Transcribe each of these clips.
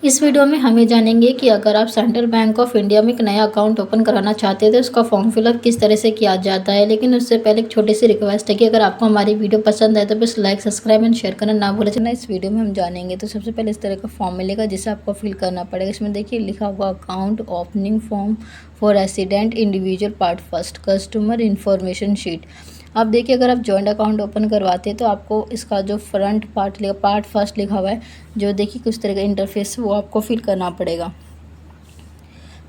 इस वीडियो में हम ये जानेंगे कि अगर आप सेंट्रल बैंक ऑफ इंडिया में एक नया अकाउंट ओपन कराना चाहते हैं तो उसका फॉर्म फिलअप किस तरह से किया जाता है। लेकिन उससे पहले एक छोटी सी रिक्वेस्ट है कि अगर आपको हमारी वीडियो पसंद है तो बस लाइक सब्सक्राइब एंड शेयर करना ना भूलें। चलना इस वीडियो में हम जानेंगे। तो सबसे पहले इस तरह का फॉर्म मिलेगा जिसे आपको फिल करना पड़ेगा। इसमें देखिए लिखा हुआ account opening form for resident individual part first customer information sheet. अब देखिए अगर आप जॉइंट अकाउंट ओपन करवाते हैं तो आपको इसका जो फ्रंट पार्ट लिखा पार्ट फर्स्ट लिखा हुआ है, जो देखिए किस तरह का इंटरफेस है वो आपको फिल करना पड़ेगा।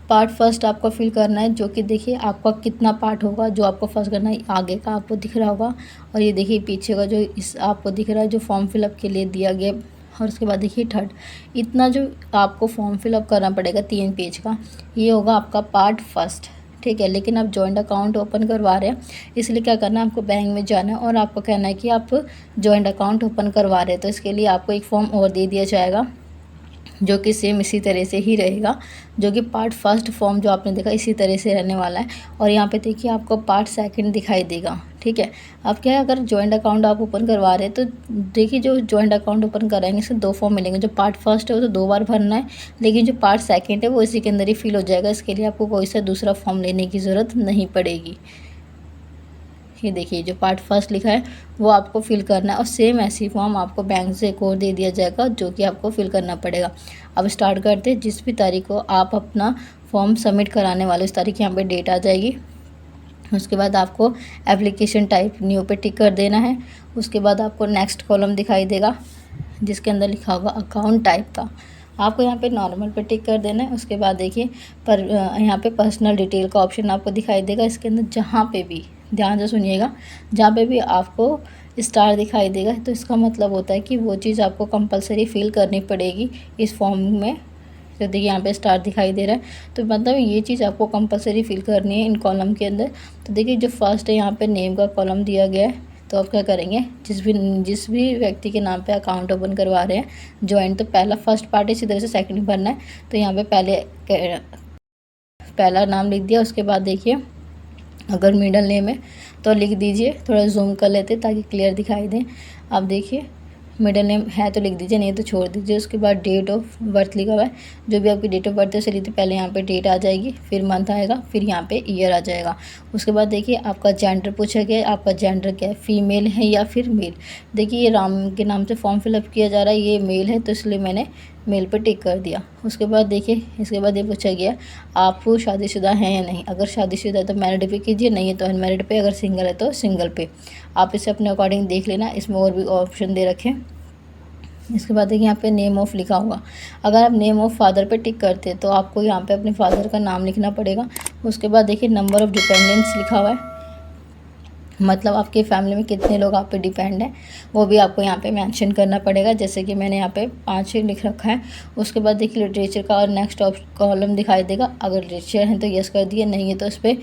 पार्ट फर्स्ट आपको फिल करना है, जो कि देखिए आपका कितना पार्ट होगा जो आपको फर्स्ट करना है। आगे का आपको दिख रहा होगा और ये देखिए पीछे का जो इस आपको दिख रहा है जो फॉर्म फिलअप के लिए दिया गया। और उसके बाद देखिए थर्ड इतना जो आपको फॉर्म फिलअप करना पड़ेगा 3 पेज का, ये होगा आपका पार्ट फर्स्ट। ठीक है, लेकिन आप जॉइंट अकाउंट ओपन करवा रहे हैं इसलिए क्या करना है, आपको बैंक में जाना है और आपको कहना है कि आप जॉइंट अकाउंट ओपन करवा रहे हैं। तो इसके लिए आपको एक फॉर्म और दे दिया जाएगा जो कि सेम इसी तरह से ही रहेगा, जो कि पार्ट फर्स्ट फॉर्म जो आपने देखा इसी तरह से रहने वाला है। और यहाँ पे देखिए आपको पार्ट सेकंड दिखाई देगा। ठीक है, अब क्या है, अगर जॉइंट अकाउंट आप ओपन करवा रहे हैं तो देखिए जो जॉइंट अकाउंट ओपन कराएंगे इसमें 2 फॉर्म मिलेंगे। जो पार्ट फर्स्ट है वो तो 2 बार भरना है, लेकिन जो पार्ट सेकंड है वो इसी के अंदर ही फिल हो जाएगा। इसके लिए आपको कोई सा दूसरा फॉर्म लेने की ज़रूरत नहीं पड़ेगी। ये देखिए जो पार्ट फर्स्ट लिखा है वो आपको फिल करना है और सेम ऐसी फॉर्म आपको बैंक से एक और दे दिया जाएगा जो कि आपको फिल करना पड़ेगा। अब स्टार्ट करते हैं। जिस भी तारीख को आप अपना फॉर्म सबमिट कराने वाले उस तारीख यहाँ पे डेट आ जाएगी। उसके बाद आपको एप्लीकेशन टाइप न्यू पे टिक कर देना है। उसके बाद आपको नेक्स्ट कॉलम दिखाई देगा जिसके अंदर लिखा होगा अकाउंट टाइप का, आपको यहाँ पे नॉर्मल पे टिक कर देना है। उसके बाद देखिए पर यहाँ पे पर्सनल डिटेल का ऑप्शन आपको दिखाई देगा। इसके अंदर जहाँ पे भी ध्यान से सुनिएगा, जहाँ पे भी आपको स्टार दिखाई देगा तो इसका मतलब होता है कि वो चीज़ आपको कंपलसरी फिल करनी पड़ेगी इस फॉर्म में। तो देखिए यहाँ पे स्टार दिखाई दे रहा है तो मतलब ये चीज़ आपको कंपलसरी फिल करनी है इन कॉलम के अंदर। तो देखिए जो फर्स्ट है यहाँ पे नेम का कॉलम दिया गया है, तो आप क्या करेंगे, जिस भी व्यक्ति के नाम पे अकाउंट ओपन करवा रहे हैं जॉइंट, तो पहला फर्स्ट पार्ट इसी तरह से सेकंड भरना है। तो यहाँ पे पहला नाम लिख दिया। उसके बाद देखिए अगर मिडल नेम है तो लिख दीजिए, थोड़ा जूम कर लेते ताकि क्लियर दिखाई दे। अब देखिए मिडल नेम है तो लिख दीजिए, नहीं तो छोड़ दीजिए। उसके बाद डेट ऑफ बर्थ लिखा हुआ है, जो भी आपकी डेट ऑफ बर्थ है उसे लिखिए। पहले यहाँ पे डेट आ जाएगी, फिर मंथ आएगा, फिर यहाँ पे ईयर आ जाएगा। उसके बाद देखिए आपका जेंडर पूछा गया है, आपका जेंडर क्या है, फीमेल है या फिर मेल। देखिए ये राम के नाम से फॉर्म फिलअप किया जा रहा है, ये मेल है तो इसलिए मैंने मेल पे टिक कर दिया। उसके बाद देखिए इसके बाद ये पूछा गया आप शादीशुदा हैं या नहीं। अगर शादीशुदा है तो मैरिड पे कीजिए, नहीं है तो अनमैरिड पे, अगर सिंगल है तो सिंगल पे। आप इसे अपने अकॉर्डिंग देख लेना, इसमें और भी ऑप्शन दे रखे। इसके बाद देखिए यहाँ पे नेम ऑफ लिखा होगा। अगर आप नेम ऑफ फादर पे टिक करते हैं तो आपको यहाँ पे अपने फादर का नाम लिखना पड़ेगा। उसके बाद देखिए नंबर ऑफ़ डिपेंडेंट्स लिखा हुआ है, मतलब आपके फैमिली में कितने लोग आप पे डिपेंड हैं वो भी आपको यहाँ पे मेंशन करना पड़ेगा। जैसे कि मैंने यहाँ पे 5 ही लिख रखा है। उसके बाद देखिए लिटरेचर का और नेक्स्ट कॉलम दिखाई देगा। अगर लिटरेचर है तो यस कर दिए, नहीं है तो इस पर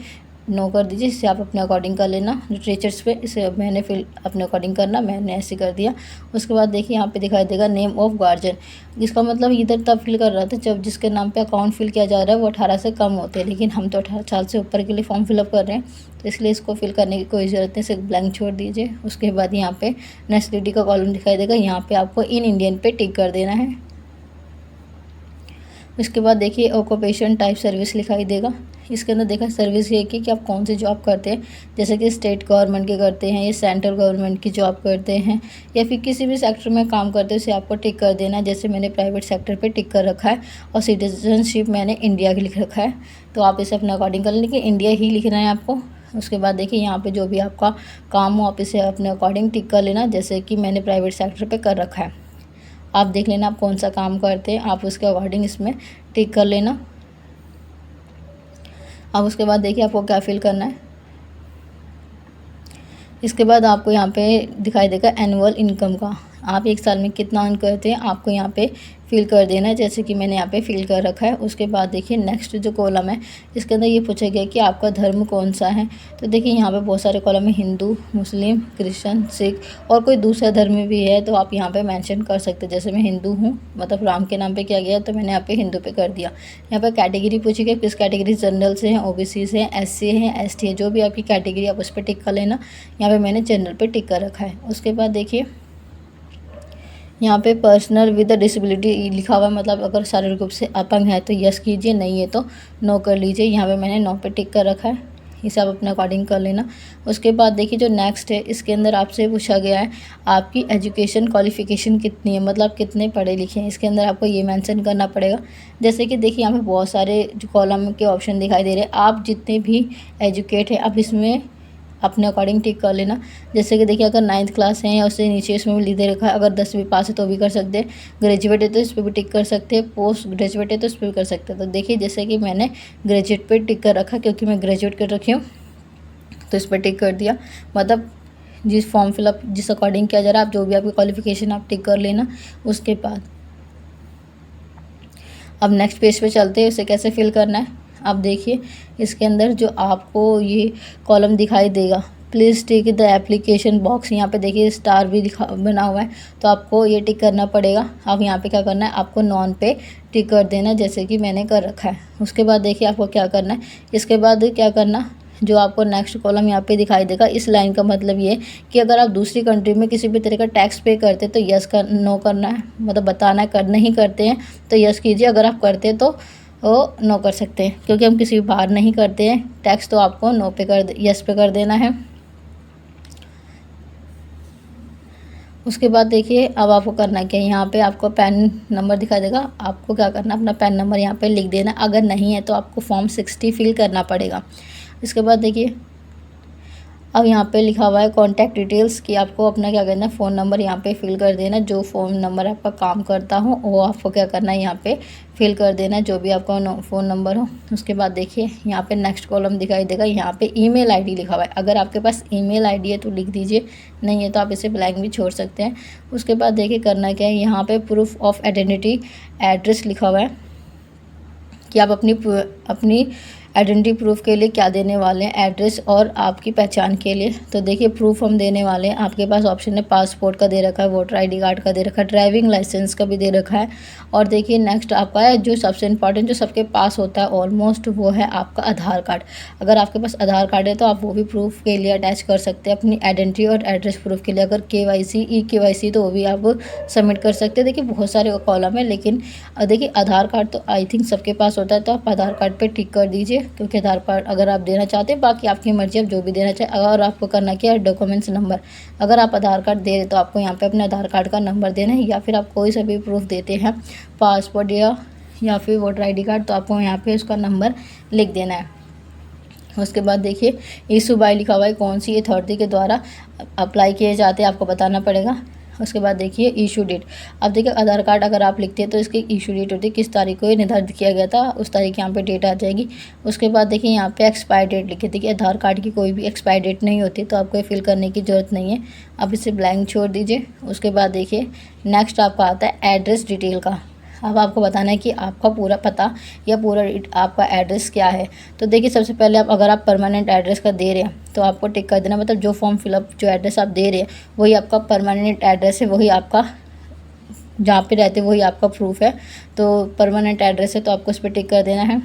नो कर दीजिए। इसे आप अपने अकॉर्डिंग कर लेना। लिटरेचर्स पे इसे मैंने फिल अपने अकॉर्डिंग करना, मैंने ऐसे कर दिया। उसके बाद देखिए यहाँ पे दिखाई देगा नेम ऑफ गार्जियन। इसका मतलब इधर तब फिल कर रहा था जब जिसके नाम पे अकाउंट फिल किया जा रहा है वो 18 से कम होते हैं, लेकिन हम तो 18 साल से ऊपर के लिए फॉर्म फिलअप कर रहे हैं तो इसलिए इसको फिल करने की कोई ज़रूरत नहीं, सिर्फ ब्लैंक छोड़ दीजिए। उसके बाद यहाँ पे नेशनलिटी का कॉलम दिखाई देगा, यहाँ पे आपको इन इंडियन पे टिक कर देना है। उसके बाद देखिए ऑक्यूपेशन टाइप सर्विस दिखाई देगा। इसके अंदर देखा सर्विस ये कि आप कौन सी जॉब करते हैं, जैसे कि स्टेट गवर्नमेंट के करते हैं या सेंट्रल गवर्नमेंट की जॉब करते हैं या फिर किसी भी सेक्टर में काम करते हैं, उसे आपको टिक कर देना है। जैसे मैंने प्राइवेट सेक्टर पे टिक कर रखा है और सिटीजनशिप मैंने इंडिया की लिख रखा है, तो आप इसे अपने अकॉर्डिंग कर लें, लेकिन इंडिया ही लिखना है आपको। उसके बाद देखिए यहाँ पे जो भी आपका काम हो आप इसे अपने अकॉर्डिंग टिक कर लेना, जैसे कि मैंने प्राइवेट सेक्टर पे कर रखा है। आप देख लेना आप कौन सा काम करते हैं, आप उसके अकॉर्डिंग इसमें टिक कर लेना। अब उसके बाद देखिए आपको क्या फिल करना है। इसके बाद आपको यहाँ पे दिखाई देगा एनुअल इनकम का, आप एक साल में कितना अर्न करते हैं आपको यहाँ पे फिल कर देना है, जैसे कि मैंने यहाँ पे फिल कर रखा है। उसके बाद देखिए नेक्स्ट जो कॉलम है इसके अंदर ये पूछा गया कि आपका धर्म कौन सा है। तो देखिए यहाँ पे बहुत सारे कॉलम है, हिंदू, मुस्लिम, क्रिश्चियन, सिख और कोई दूसरा धर्म भी है तो आप यहाँ पे मेंशन कर सकते हैं। जैसे मैं हिंदू हूँ, मतलब राम के नाम पे किया गया तो मैंने यहाँ पे हिंदू पे कर दिया। यहाँ पे कैटेगरी पूछी गई, किस कैटेगरी जनरल से हैं, OBC से हैं, SC हैं, ST है, जो भी आपकी कैटेगरी आप उस पर टिक कर लेना। यहाँ पर मैंने जनरल पर टिक कर रखा है। उसके बाद देखिए यहाँ पे पर्सनल विद डिसेबिलिटी लिखा हुआ है, मतलब अगर शारीरिक रूप से अपंग है तो यस कीजिए, नहीं है तो नो कर लीजिए। यहाँ पे मैंने नो पे टिक कर रखा है, इसे आप अपने अकॉर्डिंग कर लेना। उसके बाद देखिए जो नेक्स्ट है, इसके अंदर आपसे पूछा गया है आपकी एजुकेशन क्वालिफ़िकेशन कितनी है, मतलब कितने पढ़े लिखे हैं। इसके अंदर आपको ये मेंशन करना पड़ेगा। जैसे कि देखिए यहाँ पे बहुत सारे जो कॉलम के ऑप्शन दिखाई दे रहे हैं, आप जितने भी एजुकेट हैं आप इसमें अपने अकॉर्डिंग टिक कर लेना। जैसे कि देखिए अगर 9th क्लास है या उससे नीचे इसमें भी दे रखा है, अगर 10वीं पास है तो भी कर सकते हैं, ग्रेजुएट है तो इस पर भी टिक कर सकते हैं, पोस्ट ग्रेजुएट है तो इस पर भी कर सकते हैं। तो देखिए जैसे कि मैंने ग्रेजुएट पे टिक कर रखा क्योंकि मैं ग्रेजुएट कर रखी हूँ, तो इस पर टिक कर दिया। मतलब जिस फॉर्म फिलअप जिस अकॉर्डिंग किया जा रहा है, आप जो भी आपकी क्वालिफिकेशन आप टिक कर लेना। उसके बाद अब नेक्स्ट पेज पे चलते हैं, उसे कैसे फिल करना है। आप देखिए इसके अंदर जो आपको ये कॉलम दिखाई देगा, please tick the application box, यहाँ पे देखिए स्टार भी दिखा बना हुआ है, तो आपको ये टिक करना पड़ेगा। अब यहाँ पे क्या करना है, आपको नॉन पे टिक कर देना जैसे कि मैंने कर रखा है। उसके बाद देखिए आपको क्या करना है, इसके बाद क्या करना, जो आपको नेक्स्ट कॉलम यहाँ पे दिखाई देगा, इस लाइन का मतलब ये कि अगर आप दूसरी कंट्री में किसी भी तरह का टैक्स पे करते तो यस कर नो करना है, मतलब बताना है। कर नहीं करते हैं तो यस कीजिए, अगर आप करते हैं तो वो नो कर सकते हैं। क्योंकि हम किसी भी बाहर नहीं करते हैं टैक्स, तो आपको नो पे कर यस पे कर देना है। उसके बाद देखिए अब आपको करना क्या है, यहाँ पे आपको पैन नंबर दिखाई देगा, आपको क्या करना है अपना पैन नंबर यहाँ पे लिख देना। अगर नहीं है तो आपको फॉर्म 60 फिल करना पड़ेगा। इसके बाद देखिए अब यहाँ पे लिखा हुआ है कॉन्टैक्ट डिटेल्स कि आपको अपना क्या करना है, फ़ोन नंबर यहाँ पे फिल कर देना। जो फ़ोन नंबर आपका काम करता हो वो आपको क्या करना है यहाँ पे फिल कर देना, जो भी आपका फ़ोन नंबर हो। उसके बाद देखिए यहाँ पे नेक्स्ट कॉलम दिखाई देगा, यहाँ पे ईमेल आईडी लिखा हुआ है। अगर आपके पास ईमेल आईडी है तो लिख दीजिए, नहीं है तो आप इसे ब्लैंक भी छोड़ सकते हैं। उसके बाद देखिए करना क्या है, यहाँ पे प्रूफ ऑफ आइडेंटिटी एड्रेस लिखा हुआ है कि आप अपनी आइडेंटिटी प्रूफ के लिए क्या देने वाले हैं, एड्रेस और आपकी पहचान के लिए। तो देखिए प्रूफ हम देने वाले हैं, आपके पास ऑप्शन है पासपोर्ट का दे रखा है, वोटर आईडी कार्ड का दे रखा है, ड्राइविंग लाइसेंस का भी दे रखा है। और देखिए नेक्स्ट आपका है जो सबसे इंपॉर्टेंट, जो सबके पास होता है ऑलमोस्ट, वो है आपका आधार कार्ड। अगर आपके पास आधार कार्ड है तो आप वो भी प्रूफ के लिए अटैच कर सकते हैं अपनी आइडेंटिटी और एड्रेस प्रूफ के लिए। अगर KYC ई-KYC तो वो भी आप सबमिट कर सकते हैं। देखिए बहुत सारे कॉलम है, लेकिन देखिए आधार कार्ड तो आई थिंक सबके पास होता है, तो आप आधार कार्ड पे टिक कर दीजिए क्योंकि आधार कार्ड अगर आप देना चाहते हैं, बाकी आपकी मर्जी, आप जो भी देना चाहें। अगर आपको करना क्या है, डॉक्यूमेंट्स नंबर, अगर आप आधार कार्ड दे रहे तो आपको यहाँ पे अपने आधार कार्ड का नंबर देना है, या फिर आप कोई सा भी प्रूफ देते हैं पासपोर्ट या फिर वोटर आईडी कार्ड, तो आपको यहाँ पे उसका नंबर लिख देना है। उसके बाद देखिए इशू बाय लिखा हुआ है, कौन सी अथॉरिटी के द्वारा अप्लाई किए जाते हैं आपको बताना पड़ेगा। उसके बाद देखिए इशू डेट, अब देखिए आधार कार्ड अगर आप लिखते हैं तो इसकी इशू डेट होती है, किस तारीख को ये निर्धारित किया गया था, उस तारीख यहाँ पे डेट आ जाएगी। उसके बाद देखिए यहाँ पे एक्सपायर डेट लिखी थी कि आधार कार्ड की कोई भी एक्सपायर डेट नहीं होती, तो आपको फिल करने की ज़रूरत नहीं है, आप इसे ब्लैंक छोड़ दीजिए। उसके बाद देखिए नेक्स्ट आपका आता है एड्रेस डिटेल का। अब आपको बताना है कि आपका पूरा पता या पूरा आपका एड्रेस क्या है। तो देखिए सबसे पहले अगर आप परमानेंट एड्रेस का दे रहे हैं तो आपको टिक कर देना, मतलब जो फॉर्म फिलअप जो एड्रेस आप दे रहे हैं वही आपका परमानेंट एड्रेस है, वही आपका जहाँ पे रहते वही आपका प्रूफ है। तो परमानेंट एड्रेस है तो आपको उस पर टिक कर देना है।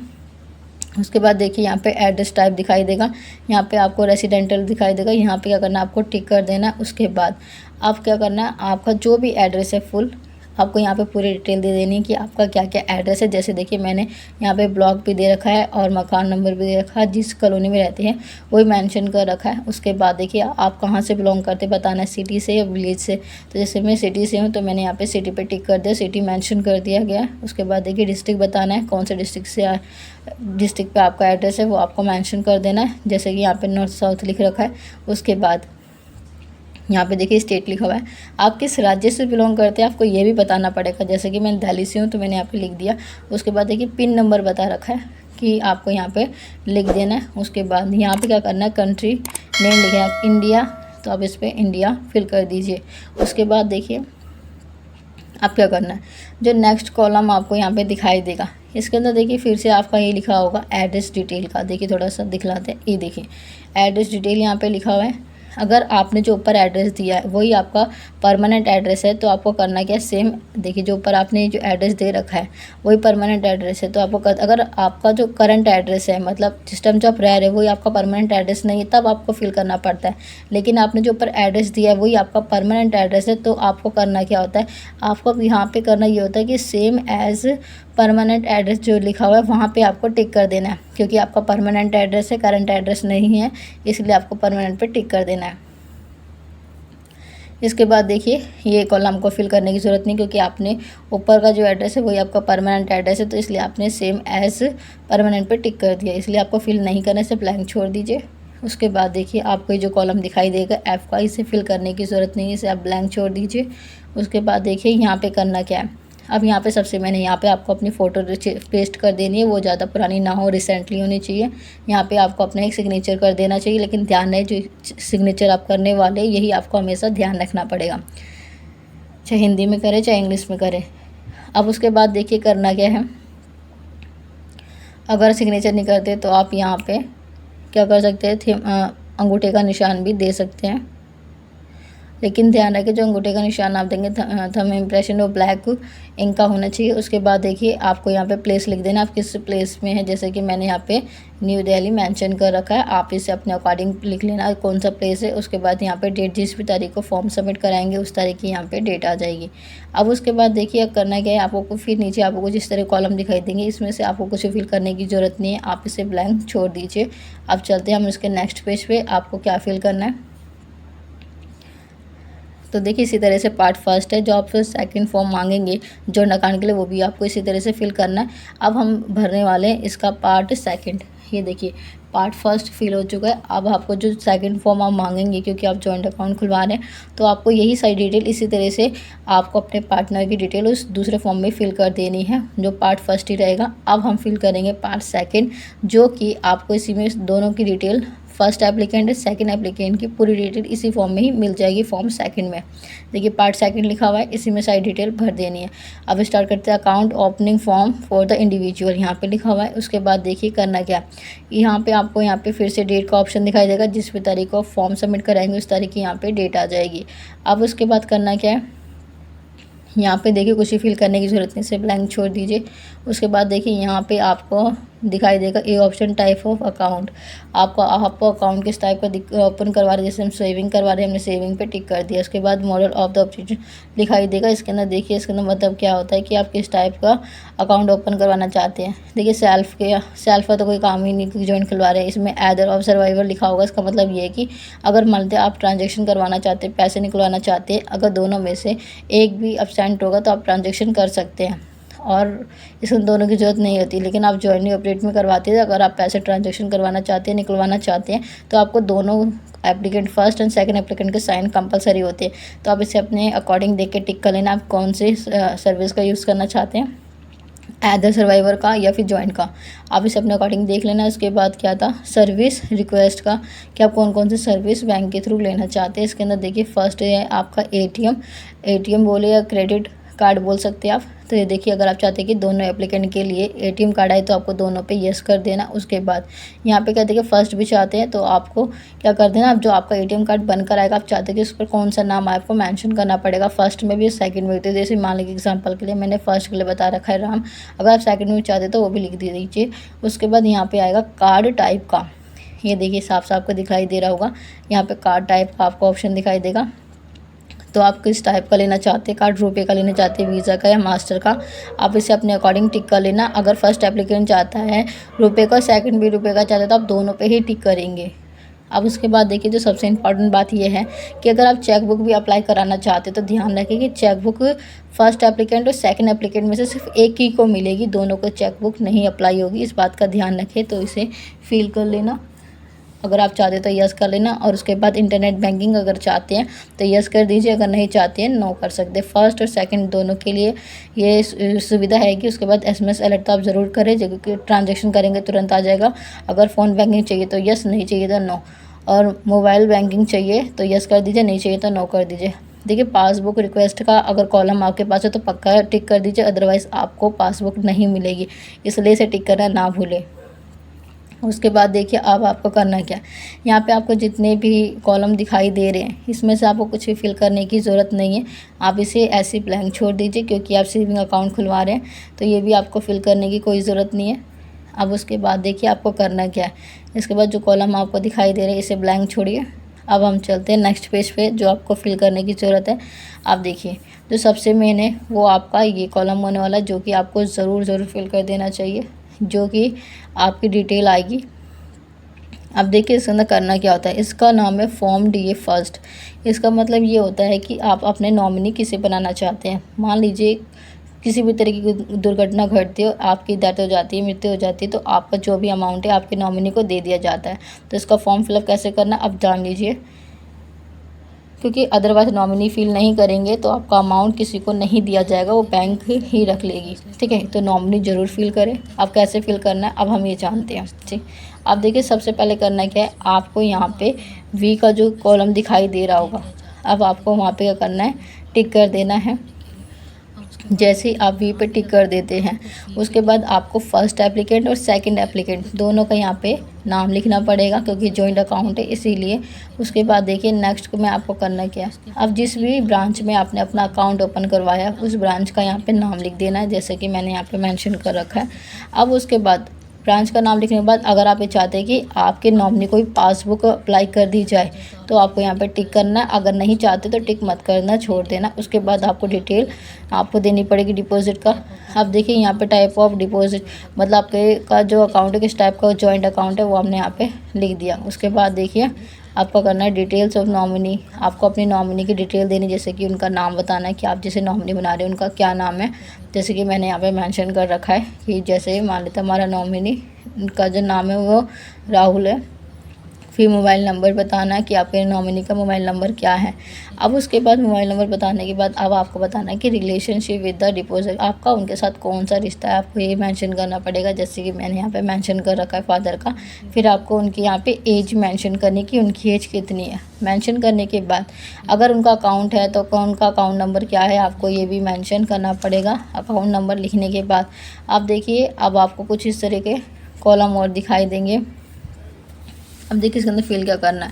उसके बाद देखिए यहाँ पे एड्रेस टाइप दिखाई देगा, यहाँ पे आपको रेसिडेंटल दिखाई देगा, यहाँ पे क्या करना है आपको टिक कर देना। उसके बाद आप क्या करना है, आपका जो भी एड्रेस है फुल आपको यहाँ पे पूरी डिटेल दे देनी है कि आपका क्या क्या एड्रेस है। जैसे देखिए मैंने यहाँ पे ब्लॉक भी दे रखा है और मकान नंबर भी दे रखा है, जिस कॉलोनी में रहते हैं वही मेंशन कर रखा है। उसके बाद देखिए आप कहाँ से बिलोंग करते बताना है, सिटी से या विलेज से। तो जैसे मैं सिटी से हूँ तो मैंने यहाँ पे सिटी पे टिक कर दिया, सिटी मेंशन कर दिया गया। उसके बाद देखिए डिस्ट्रिक्ट बताना है, कौन से डिस्ट्रिक्ट से डिस्ट्रिक्ट पे आपका एड्रेस है वो आपको मेंशन कर देना है, जैसे कि यहाँ पे नॉर्थ साउथ लिख रखा है। उसके बाद यहाँ पे देखिए स्टेट लिखा हुआ है, आप किस राज्य से बिलोंग करते हैं आपको ये भी बताना पड़ेगा। जैसे कि मैं दिल्ली से हूँ तो मैंने यहाँ पे लिख दिया। उसके बाद देखिए पिन नंबर बता रखा है कि आपको यहाँ पे लिख देना है। उसके बाद यहाँ पे क्या करना है, कंट्री नेम लिखा है इंडिया, तो आप इस पर इंडिया फिल कर दीजिए। उसके बाद देखिए आप क्या करना है, जो नेक्स्ट कॉलम आपको यहाँ पे दिखाई देगा इसके अंदर देखिए फिर से आपका ये लिखा होगा एड्रेस डिटेल का। देखिए थोड़ा सा दिखलाते हैं, ये देखिए एड्रेस डिटेल यहाँ पे लिखा हुआ है। अगर आपने जो ऊपर एड्रेस दिया है वही आपका परमानेंट एड्रेस है तो आपको करना क्या है, सेम देखिए जो ऊपर आपने जो एड्रेस दे रखा है वही परमानेंट एड्रेस है तो आपको अगर आपका जो करंट एड्रेस है मतलब जिस टाइम जो आप रह रहे हो वही आपका परमानेंट एड्रेस नहीं है तब आपको फिल करना पड़ता है। लेकिन आपने जो ऊपर एड्रेस दिया है वही आपका परमानेंट एड्रेस है तो आपको करना क्या होता है, आपको यहाँ पे करना ये होता है कि सेम एज़ परमानेंट एड्रेस जो लिखा हुआ है वहाँ पे आपको टिक कर देना है, क्योंकि आपका परमानेंट एड्रेस है, करंट एड्रेस नहीं है, इसलिए आपको परमानेंट पे टिक कर देना है। इसके बाद देखिए ये कॉलम को फिल करने की ज़रूरत नहीं, क्योंकि आपने ऊपर का जो एड्रेस है वही आपका परमानेंट एड्रेस है तो इसलिए आपने सेम एज़ परमानेंट पे टिक कर दिया, इसलिए आपको फिल नहीं करने से ब्लैंक छोड़ दीजिए। उसके बाद देखिए आपको ये जो कॉलम दिखाई देगा एफ का, इसे फिल करने की ज़रूरत नहीं है, इसे आप ब्लैंक छोड़ दीजिए। उसके बाद देखिए यहाँ पे करना क्या है, अब यहाँ पे सबसे मैंने यहाँ पे आपको अपनी फ़ोटो पेस्ट कर देनी है, वो ज़्यादा पुरानी ना हो, रिसेंटली होनी चाहिए। यहाँ पे आपको अपना एक सिग्नेचर कर देना चाहिए, लेकिन ध्यान रहे जो सिग्नेचर आप करने वाले यही आपको हमेशा ध्यान रखना पड़ेगा, चाहे हिंदी में करें चाहे इंग्लिश में करें। अब उसके बाद देखिए करना क्या है, अगर सिग्नेचर नहीं करते तो आप यहाँ पे क्या कर सकते हैं, अंगूठे का निशान भी दे सकते हैं, लेकिन ध्यान रखें जो अंगूठे का निशान आप देंगे थंब इम्प्रेशन वो ब्लैक इंक का होना चाहिए। उसके बाद देखिए आपको यहाँ पे प्लेस लिख देना, आप किस प्लेस में है, जैसे कि मैंने यहाँ पे न्यू दिल्ली मेंशन कर रखा है, आप इसे अपने अकॉर्डिंग लिख लेना कौन सा प्लेस है। उसके बाद यहाँ पे डेट, जिस भी तारीख को फॉर्म सबमिट कराएंगे उस तारीख की यहाँ पे डेट आ जाएगी। अब उसके बाद देखिए अब करना क्या है, आपको फिर नीचे आपको कुछ इस तरह कॉलम दिखाई देंगे, इसमें से आपको कुछ फिल करने की ज़रूरत नहीं है, आप इसे ब्लैंक छोड़ दीजिए। अब चलते हैं हम इसके नेक्स्ट पेज पे, आपको क्या फिल करना है। तो देखिए इसी तरह से पार्ट फर्स्ट है, जो आप सेकंड फॉर्म मांगेंगे जॉइंट अकाउंट के लिए वो भी आपको इसी तरह से फिल करना है। अब हम भरने वाले हैं इसका पार्ट सेकंड। ये देखिए पार्ट फर्स्ट फिल हो चुका है, अब आपको जो सेकंड फॉर्म आप मांगेंगे क्योंकि आप जॉइंट अकाउंट खुलवा रहे हैं तो आपको यही सारी डिटेल इसी तरह से आपको अपने पार्टनर की डिटेल उस दूसरे फॉर्म में फिल कर देनी है, जो पार्ट फर्स्ट ही रहेगा। अब हम फिल करेंगे पार्ट सेकंड, जो कि आपको इसी में दोनों की detail, first applicant second applicant की पूरी डिटेल इसी फॉर्म में ही मिल जाएगी, फॉर्म सेकंड में। देखिए पार्ट सेकंड लिखा हुआ है, इसी में सारी डिटेल भर देनी है। अब स्टार्ट करते हैं, account opening form for the individual यहाँ पे लिखा हुआ है। उसके बाद देखिए करना क्या, यहाँ पे आपको यहाँ पे फिर से डेट का ऑप्शन दिखाई देगा, जिस भी तारीख को फॉर्म सबमिट कराएंगे उस तारीख की यहाँ पे डेट आ जाएगी। अब उसके बाद करना क्या है, यहाँ पे देखिए कुछ ही फिल करने की ज़रूरत नहीं, इसे ब्लैंक छोड़ दीजिए। उसके बाद देखिए यहाँ पे आपको दिखाई देगा A option type of account, आपको अकाउंट किस टाइप का ओपन करवा रहे हैं, जैसे हम सेविंग करवा रहे हैं हमने सेविंग पे टिक कर दिया। उसके बाद मॉडल ऑफ द ऑप्शन दिखाई देगा, इसके अंदर देखिए इसके अंदर मतलब क्या होता है कि आप किस टाइप का अकाउंट ओपन करवाना चाहते हैं। देखिए सेल्फ का तो कोई काम ही नहीं, जॉइंट खुलवा रहे हैं, इसमें एदर ऑफ सर्वाइवर लिखा होगा, इसका मतलब ये है कि अगर मान लेते आप ट्रांजेक्शन करवाना चाहते हैं, पैसे निकलवाना चाहते हैं, अगर दोनों में से एक भी एब्सेंट होगा तो आप ट्रांजेक्शन कर सकते हैं, और इसमें दोनों की ज़रूरत नहीं होती। लेकिन आप जॉइंटली ऑपरेट में करवाते हैं, अगर आप पैसे ट्रांजैक्शन करवाना चाहते हैं, निकलवाना चाहते हैं, तो आपको दोनों applicant first and second applicant के साइन कंपलसरी होते हैं। तो आप इसे अपने अकॉर्डिंग देख के टिक कर लेना, आप कौन से सर्विस का यूज़ करना चाहते हैं, एदर सर्वाइवर का या फिर जॉइंट का, आप इसे अपने अकॉर्डिंग देख लेना। उसके बाद क्या था, सर्विस रिक्वेस्ट का, कि आप कौन कौन से सर्विस बैंक के थ्रू लेना चाहते हैं। इसके अंदर देखिए फर्स्ट है आपका एटीएम बोले या क्रेडिट कार्ड बोल सकते हैं आप। तो ये देखिए अगर आप चाहते हैं कि दोनों एप्लीकेंट के लिए एटीएम कार्ड आए तो आपको दोनों पे यस कर देना। उसके बाद यहाँ पे कहते हैं कि फर्स्ट भी चाहते हैं तो आपको क्या कर देना, अब जो आपका एटीएम कार्ड बनकर आएगा आप चाहते हैं कि उस पर कौन सा नाम आपको मेंशन करना पड़ेगा, फर्स्ट में भी सेकंड में भी। जैसे मान लीजिए एग्जांपल के लिए मैंने फर्स्ट के लिए बता रखा है राम, अगर आप सेकंड में चाहते तो वो भी लिख दीजिए। उसके बाद यहाँ पे आएगा कार्ड टाइप का, ये देखिए साफ साफ को दिखाई दे रहा होगा, यहाँ पे कार्ड टाइप का आपको ऑप्शन दिखाई देगा। तो आप किस टाइप का लेना चाहते हैं कार्ड, रुपए का लेना चाहते हैं, वीज़ा का या मास्टर का, आप इसे अपने अकॉर्डिंग टिक कर लेना। अगर फर्स्ट एप्लीकेंट चाहता है रुपए का, सेकंड भी रुपए का चाहता है तो आप दोनों पे ही टिक करेंगे। अब उसके बाद देखिए जो सबसे इम्पॉर्टेंट बात यह है कि अगर आप चेक बुक भी अप्लाई कराना चाहते हैं तो ध्यान रखें कि चेक बुक फर्स्ट एप्लीकेंट और सेकंड एप्लीकेंट में से सिर्फ एक ही को मिलेगी, दोनों को चेक बुक नहीं अप्लाई होगी, इस बात का ध्यान रखें। तो इसे फिल कर लेना, अगर आप चाहते तो यस कर लेना। और उसके बाद इंटरनेट बैंकिंग अगर चाहते हैं तो यस कर दीजिए, अगर नहीं चाहते हैं नो कर सकते। फर्स्ट और सेकंड दोनों के लिए ये सुविधा है कि उसके बाद एसएमएस अलर्ट तो आप ज़रूर करें, जो कि ट्रांजेक्शन करेंगे तुरंत आ जाएगा। अगर फ़ोन बैंकिंग चाहिए तो यस, नहीं चाहिए तो नो। और मोबाइल बैंकिंग चाहिए तो यस कर दीजिए, नहीं चाहिए तो नो कर दीजिए। देखिए पासबुक रिक्वेस्ट का अगर कॉलम आपके पास है तो पक्का टिक कर दीजिए, अदरवाइज़ आपको पासबुक नहीं मिलेगी, इसलिए इसे टिक करना ना भूलें। उसके बाद देखिए अब आपको करना क्या है, यहाँ पे आपको जितने भी कॉलम दिखाई दे रहे हैं इसमें से आपको कुछ भी फिल करने की ज़रूरत नहीं है। आप इसे ऐसे ही ब्लैंक छोड़ दीजिए, क्योंकि आप सेविंग अकाउंट खुलवा रहे हैं तो ये भी आपको फिल करने की कोई ज़रूरत नहीं है। अब उसके बाद देखिए आपको करना क्या है, इसके बाद जो कॉलम आपको दिखाई दे रहे हैं इसे ब्लैंक छोड़िए। अब हम चलते हैं नेक्स्ट पेज पे जो आपको फिल करने की ज़रूरत है। आप देखिए जो सबसे मेन है वो आपका ये कॉलम होने वाला है, जो कि आपको ज़रूर फिल कर देना चाहिए, जो कि आपकी डिटेल आएगी। अब देखिए इसके अंदर करना क्या होता है, इसका नाम है फॉर्म DA फर्स्ट। इसका मतलब ये होता है कि आप अपने नॉमिनी किसे बनाना चाहते हैं। मान लीजिए किसी भी तरीके की दुर्घटना घटती है, आपकी डेथ हो जाती है, मृत्यु हो जाती है, तो आपका जो भी अमाउंट है आपके नॉमिनी को दे दिया जाता है। तो इसका फॉर्म फिलअप कैसे करना अब जान लीजिए, क्योंकि अदरवाइज़ नॉमिनी फिल नहीं करेंगे तो आपका अमाउंट किसी को नहीं दिया जाएगा, वो बैंक ही रख लेगी। ठीक है, तो नॉमिनी ज़रूर फिल करें। अब कैसे फिल करना है अब हम ये जानते हैं। ठीक, अब देखिए सबसे पहले करना क्या है, आपको यहाँ पे V का जो कॉलम दिखाई दे रहा होगा, अब आपको वहाँ पे क्या करना है, टिक कर देना है। जैसे ही आप V पे टिक कर देते हैं उसके बाद आपको फर्स्ट एप्लीकेंट और सेकंड एप्लीकेंट दोनों का यहाँ पे नाम लिखना पड़ेगा, क्योंकि जॉइंट अकाउंट है इसीलिए। उसके बाद देखिए नेक्स्ट में आपको करना क्या है, अब जिस भी ब्रांच में आपने अपना अकाउंट ओपन करवाया उस ब्रांच का यहाँ पे नाम लिख देना है, जैसे कि मैंने यहाँ पे मेंशन कर रखा है। अब उसके बाद ब्रांच का नाम लिखने के बाद अगर आप ये चाहते हैं कि आपके नॉमिनी को भी पासबुक अप्लाई कर दी जाए तो आपको यहाँ पे टिक करना है। अगर नहीं चाहते तो टिक मत करना, छोड़ देना। उसके बाद आपको डिटेल आपको देनी पड़ेगी डिपॉजिट का। अब देखिए यहाँ पे टाइप ऑफ डिपॉजिट, मतलब आपके का जो अकाउंट है किस टाइप का जॉइंट अकाउंट है वो हमने यहाँ पे लिख दिया। उसके बाद देखिए आपको करना है डिटेल्स ऑफ नॉमिनी। आपको अपनी नॉमिनी की डिटेल देनी, जैसे कि उनका नाम बताना है कि आप जिसे नॉमिनी बना रहे हैं उनका क्या नाम है। जैसे कि मैंने यहाँ पे मेंशन कर रखा है कि जैसे मान लेते हमारा नॉमिनी का जो नाम है वो राहुल है। फिर मोबाइल नंबर बताना है कि आपके नॉमिनी का मोबाइल नंबर क्या है। अब उसके बाद मोबाइल नंबर बताने के बाद अब आपको बताना है कि रिलेशनशिप विद द डिपॉजिट, आपका उनके साथ कौन सा रिश्ता है, आपको ये मेंशन करना पड़ेगा। जैसे कि मैंने यहाँ पे मेंशन कर रखा है फादर का। फिर आपको उनकी यहाँ पे एज मेंशन करनी कि उनकी एज कितनी है। मेंशन करने के बाद अगर उनका अकाउंट है तो उनका अकाउंट नंबर क्या है आपको ये भी मेंशन करना पड़ेगा। अकाउंट नंबर लिखने के बाद आप देखिए अब आपको कुछ इस तरह के कॉलम और दिखाई देंगे। अब देखिए इसके अंदर फिल क्या करना है।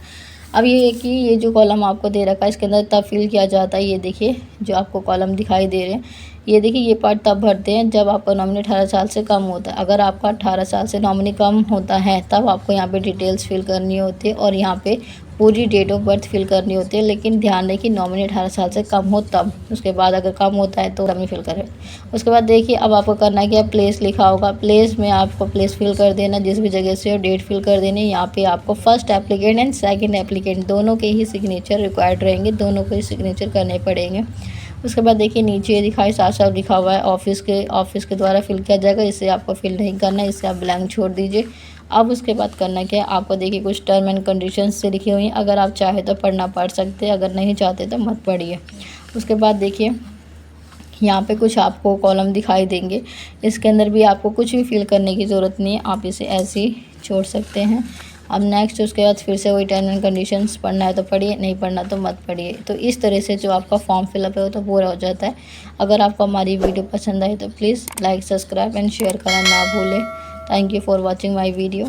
अब ये है कि ये जो कॉलम आपको दे रखा है इसके अंदर तब फिल किया जाता है। ये देखिए जो आपको कॉलम दिखाई दे रहे हैं, ये देखिए ये पार्ट तब भरते हैं जब आपका नॉमिनी 18 साल से कम होता है। अगर आपका 18 साल से नॉमिनी कम होता है तब आपको यहाँ पे डिटेल्स फिल करनी होती है और यहाँ पे पूरी डेट ऑफ बर्थ फिल करनी होती है। लेकिन ध्यान दें कि नॉमिनी 18 साल से कम हो तब, उसके बाद अगर कम होता है तो तब नहीं फिल करें। उसके बाद देखिए अब आपको करना है क्या, प्लेस लिखा होगा, प्लेस में आपको प्लेस फिल कर देना जिस भी जगह से, और डेट फिल कर देनी। यहाँ पे आपको first applicant and second applicant दोनों के ही सिग्नेचर रिक्वायर्ड रहेंगे, दोनों को ही सिग्नेचर करने पड़ेंगे। उसके बाद देखिए नीचे दिखाई साफ साफ लिखा हुआ है ऑफिस के द्वारा फिल किया जाएगा, इसे आपको फिल नहीं करना है, इसे आप ब्लैंक छोड़ दीजिए। अब उसके बाद करना क्या है, आपको देखिए कुछ टर्म एंड कंडीशंस से लिखी हुई हैं, अगर आप चाहे तो पढ़ना पढ़ सकते हैं, अगर नहीं चाहते तो मत पढ़िए। उसके बाद देखिए यहाँ पे कुछ आपको कॉलम दिखाई देंगे, इसके अंदर भी आपको कुछ भी फिल करने की ज़रूरत नहीं है, आप इसे ऐसे ही छोड़ सकते हैं। अब नेक्स्ट उसके बाद फिर से वही टर्म एंड कंडीशंस, पढ़ना है तो पढ़िए, नहीं पढ़ना तो मत पढ़िए। तो इस तरह से जो आपका फॉर्म फिलअप है वो तो पूरा हो जाता है। अगर आपको हमारी वीडियो पसंद आई तो please like, subscribe and share करना ना भूलें। Thank you for watching my video.